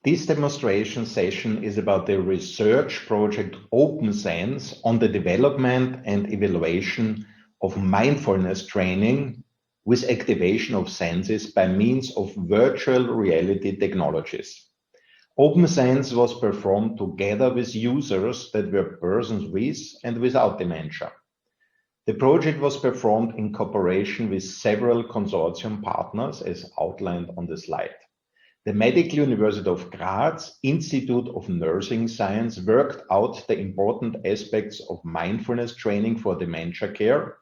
This demonstration session is about the research project OpenSense on the development and evaluation of mindfulness training with activation of senses by means of virtual reality technologies. OpenSense was performed together with users that were persons with and without dementia. The project was performed in cooperation with several consortium partners as outlined on the slide. The Medical University of Graz Institute of Nursing Science worked out the important aspects of mindfulness training for dementia care,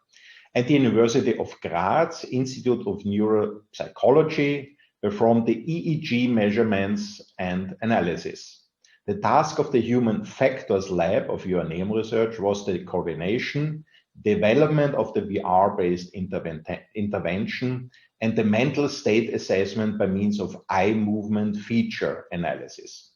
and the University of Graz Institute of Neuropsychology performed the EEG measurements and analysis. The task of the Human Factors Lab of JOANNEUM Research was the coordination, development of the VR-based intervention, and the mental state assessment by means of eye movement feature analysis.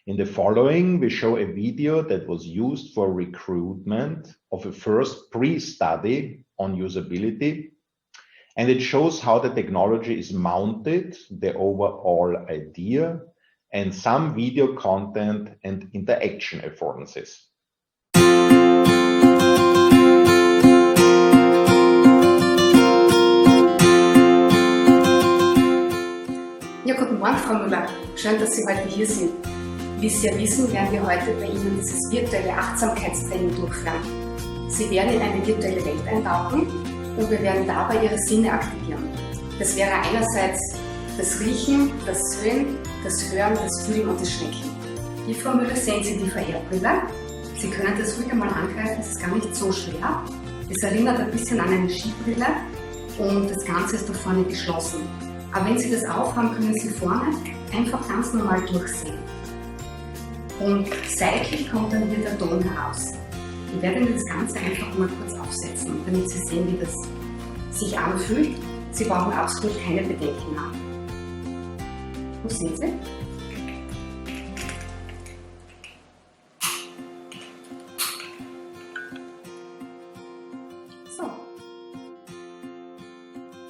In the following, we show a video that was used for recruitment of a first pre-study on usability, and it shows how the technology is mounted, the overall idea, and some video content and interaction affordances. Ja, guten Morgen, Frau Müller. Schön, dass Sie heute hier sind. Wie Sie ja wissen, werden wir heute bei Ihnen dieses virtuelle Achtsamkeitstraining durchführen. Sie werden in eine virtuelle Welt eintauchen und wir werden dabei Ihre Sinne aktivieren. Das wäre einerseits das Riechen, das Sehen, das Hören, das Fühlen und das Schmecken. Hier, Frau Müller, sehen Sie die VR-Brille. Sie können das ruhig einmal angreifen, es ist gar nicht so schwer. Es erinnert ein bisschen an eine Skibrille und das Ganze ist da vorne geschlossen. Aber wenn Sie das aufhaben, können Sie vorne einfach ganz normal durchsehen. Und seitlich kommt dann hier der Ton heraus. Ich werde Ihnen das Ganze einfach mal kurz aufsetzen, damit Sie sehen, wie das sich anfühlt. Sie brauchen absolut keine Bedenken haben. Wo sind Sie?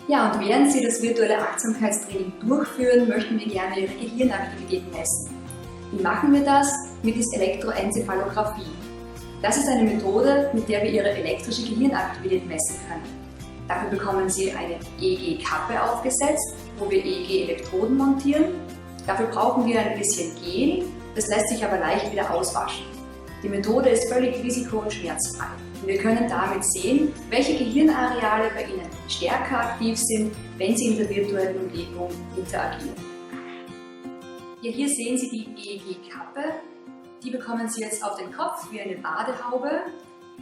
Ja, und während Sie das virtuelle Achtsamkeitstraining durchführen, möchten wir gerne Ihre Gehirnaktivität messen. Wie machen wir das? Mittels Elektroenzephalographie. Das ist eine Methode, mit der wir Ihre elektrische Gehirnaktivität messen können. Dafür bekommen Sie eine EEG-Kappe aufgesetzt, wo wir EEG-Elektroden montieren. Dafür brauchen wir ein bisschen Gel, das lässt sich aber leicht wieder auswaschen. Die Methode ist völlig risiko- und schmerzfrei. Wir können damit sehen, welche Gehirnareale bei Ihnen stärker aktiv sind, wenn Sie in der virtuellen Umgebung interagieren. Ja, hier sehen Sie die EEG-Kappe. Die bekommen Sie jetzt auf den Kopf wie eine Badehaube.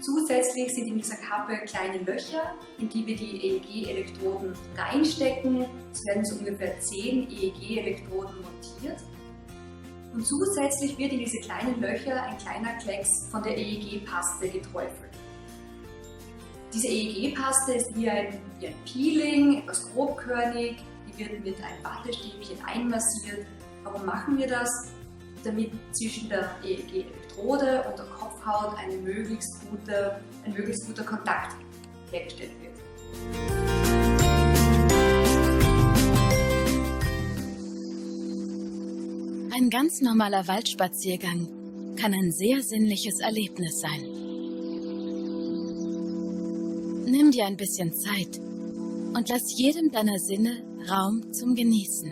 Zusätzlich sind in dieser Kappe kleine Löcher, in die wir die EEG-Elektroden reinstecken. Es werden so ungefähr 10 EEG-Elektroden montiert. Und zusätzlich wird in diese kleinen Löcher ein kleiner Klecks von der EEG-Paste geträufelt. Diese EEG-Paste ist wie ein Peeling, etwas grobkörnig, die wird mit einem Wattestäbchen einmassiert. Warum machen wir das? Damit zwischen der EEG-Elektrode und der Kopfhaut ein möglichst guter Kontakt hergestellt wird. Ein ganz normaler Waldspaziergang kann ein sehr sinnliches Erlebnis sein. Nimm dir ein bisschen Zeit und lass jedem deiner Sinne Raum zum Genießen.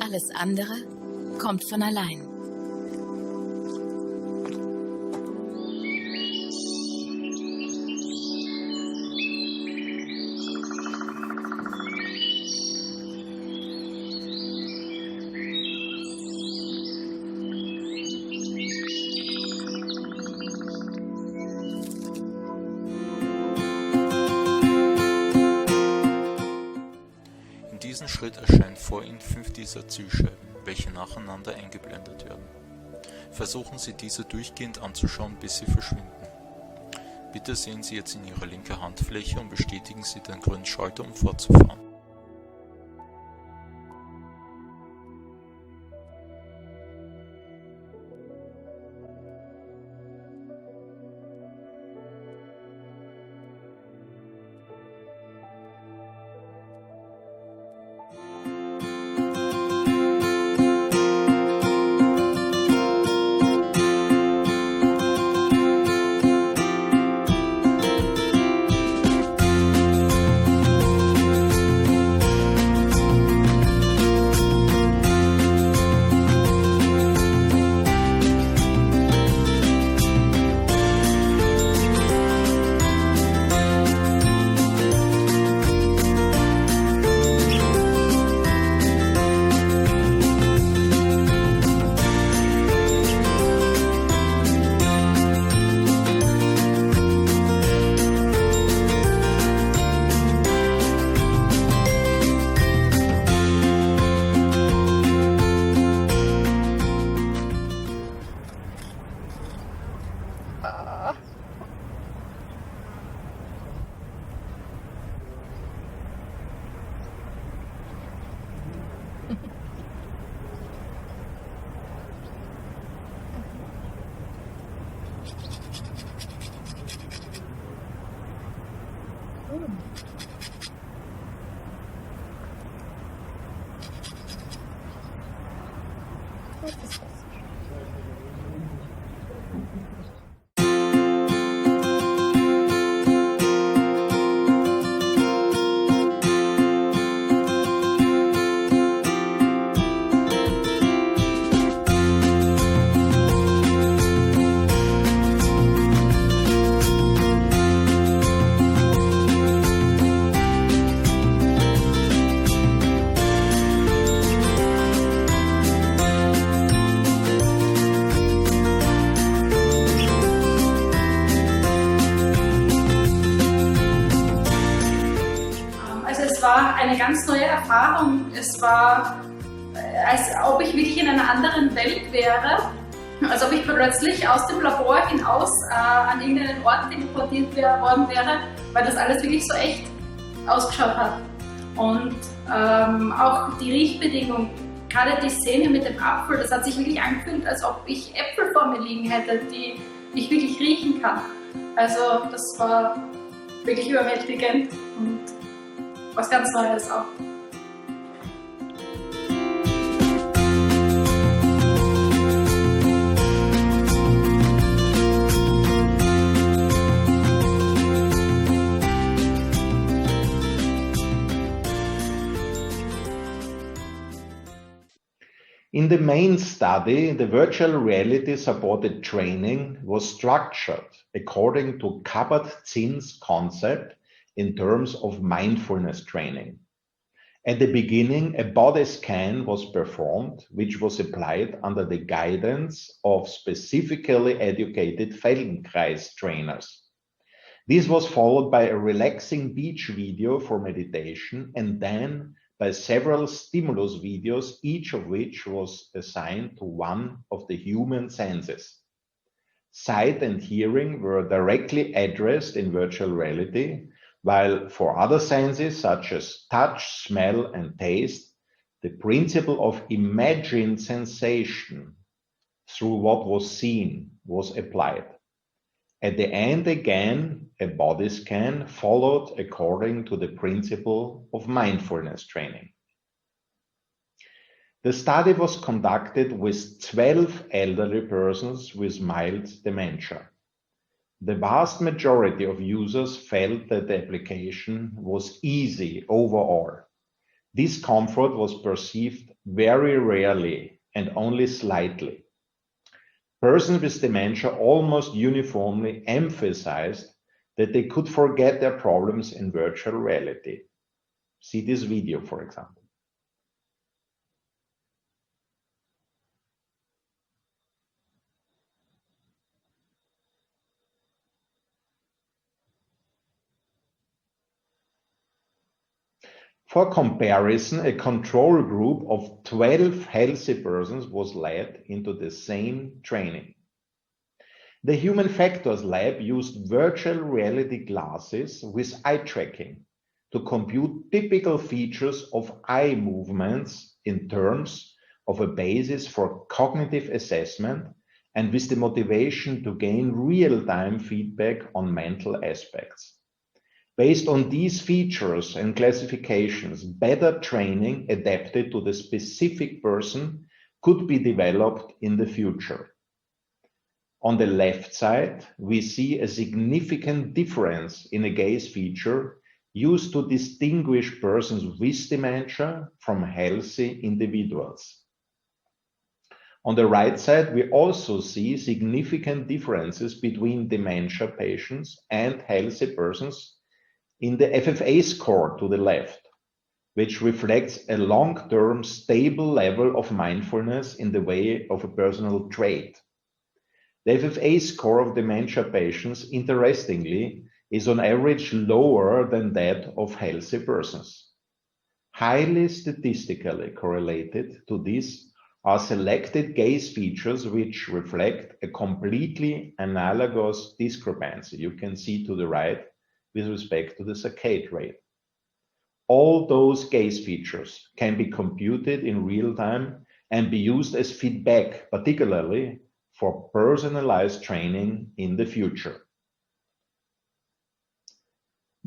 Alles andere kommt von allein. In diesem Schritt erscheinen vor Ihnen 5 dieser Zielscheiben, welche nacheinander eingeblendet werden. Versuchen Sie diese durchgehend anzuschauen, bis sie verschwinden. Bitte sehen Sie jetzt in Ihre linke Handfläche und bestätigen Sie den grünen Schalter, um fortzufahren. Es war eine ganz neue Erfahrung. Es war, als ob ich wirklich in einer anderen Welt wäre. Als ob ich plötzlich aus dem Labor hinaus an irgendeinen Ort teleportiert worden wäre, weil das alles wirklich so echt ausgeschaut hat. Und auch die Riechbedingung, gerade die Szene mit dem Apfel, das hat sich wirklich angefühlt, als ob ich Äpfel vor mir liegen hätte, die ich wirklich riechen kann. Also das war wirklich überwältigend und was ganz Neues auch. In the main study, the virtual reality supported training was structured according to Kabat-Zinn's concept in terms of mindfulness training. At the beginning, a body scan was performed, which was applied under the guidance of specifically educated Feldenkrais trainers. This was followed by a relaxing beach video for meditation and then by several stimulus videos, each of which was assigned to one of the human senses. Sight and hearing were directly addressed in virtual reality, while for other senses such as touch, smell, and taste, the principle of imagined sensation through what was seen was applied. At the end again, a body scan followed according to the principle of mindfulness training. The study was conducted with 12 elderly persons with mild dementia. The vast majority of users felt that the application was easy overall. Discomfort was perceived very rarely and only slightly. Persons with dementia almost uniformly emphasized that they could forget their problems in virtual reality. See this video, for example. For comparison, a control group of 12 healthy persons was led into the same training. The Human Factors Lab used virtual reality glasses with eye tracking to compute typical features of eye movements in terms of a basis for cognitive assessment and with the motivation to gain real-time feedback on mental aspects. Based on these features and classifications, better training adapted to the specific person could be developed in the future. On the left side, we see a significant difference in a gaze feature used to distinguish persons with dementia from healthy individuals. On the right side, we also see significant differences between dementia patients and healthy persons in the FFA score to the left, which reflects a long-term stable level of mindfulness in the way of a personal trait. The FFA score of dementia patients, interestingly, is on average lower than that of healthy persons. Highly statistically correlated to this are selected gaze features which reflect a completely analogous discrepancy. You can see to the right with respect to the saccade rate. All those gaze features can be computed in real time and be used as feedback, particularly for personalized training in the future.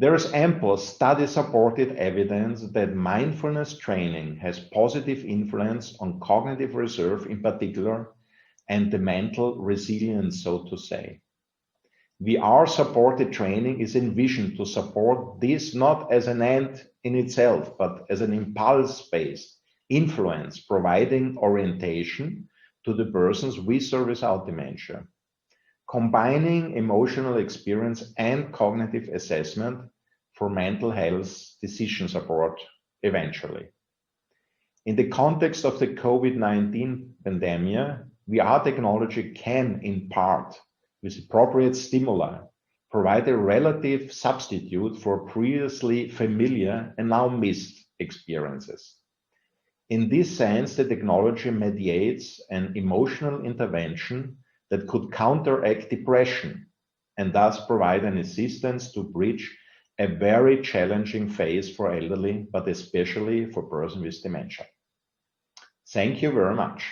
There is ample study-supported evidence that mindfulness training has positive influence on cognitive reserve in particular, and the mental resilience, so to say. VR-supported training is envisioned to support this not as an end in itself, but as an impulse-based influence, providing orientation to the persons with or without dementia, combining emotional experience and cognitive assessment for mental health decision support eventually. In the context of the COVID-19 pandemic, VR technology can, in part, with appropriate stimuli, provide a relative substitute for previously familiar and now missed experiences. In this sense, the technology mediates an emotional intervention that could counteract depression and thus provide an assistance to bridge a very challenging phase for elderly, but especially for persons with dementia. Thank you very much.